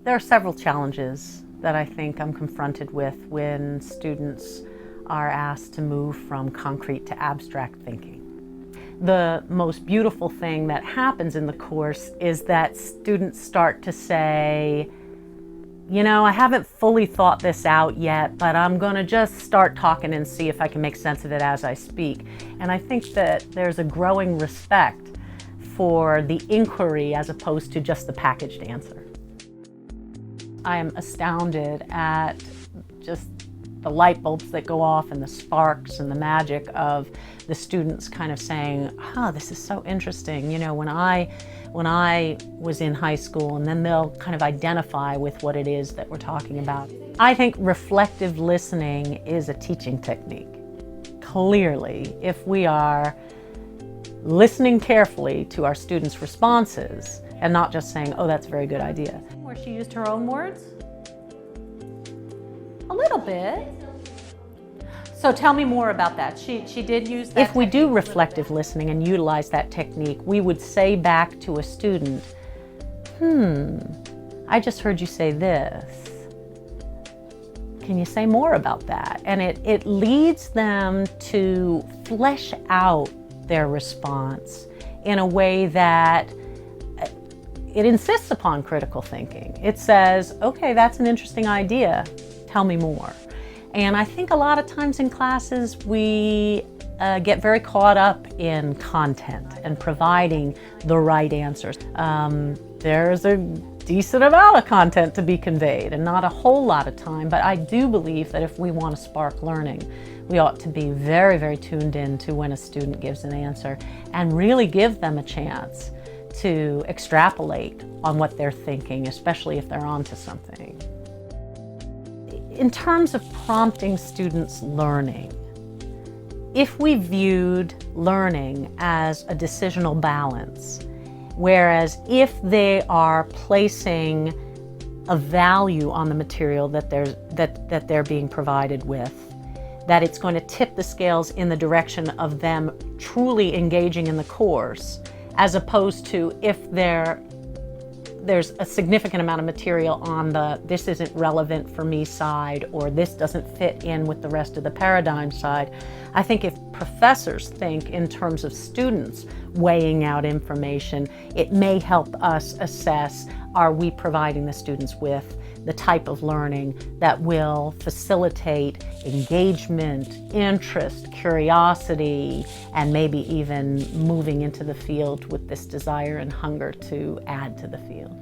There are several challenges that I think I'm confronted with when students are asked to move from concrete to abstract thinking. The most beautiful thing that happens in the course is that students start to say, you know, I haven't fully thought this out yet, but I'm going to just start talking and see if I can make sense of it as I speak. And I think that there's a growing respect for the inquiry as opposed to just the packaged answer. I am astounded at just the light bulbs that go off and the sparks and the magic of the students kind of saying, oh, this is so interesting. You know, when I was in high school, and then they'll kind of identify with what it is that we're talking about. I think reflective listening is a teaching technique. Clearly, if we are listening carefully to our students' responses and not just saying, oh, that's a very good idea. Where she used her own words? A little bit. So tell me more about that. She did use that. If we do reflective listening and utilize that technique, we would say back to a student, I just heard you say this. Can you say more about that? And it leads them to flesh out their response in a way that it insists upon critical thinking. It says, okay, that's an interesting idea. Tell me more. And I think a lot of times in classes we get very caught up in content and providing the right answers. There's a decent amount of content to be conveyed and not a whole lot of time, but I do believe that if we want to spark learning, we ought to be very, very tuned in to when a student gives an answer and really give them a chance to extrapolate on what they're thinking, especially if they're onto something. In terms of prompting students' learning, if we viewed learning as a decisional balance, whereas if they are placing a value on the material that they're being provided with, that it's going to tip the scales in the direction of them truly engaging in the course, as opposed to if there's a significant amount of material on the this isn't relevant for me side, or this doesn't fit in with the rest of the paradigm side. I think if professors think in terms of students weighing out information, it may help us assess, are we providing the students with the type of learning that will facilitate engagement, interest, curiosity, and maybe even moving into the field with this desire and hunger to add to the field.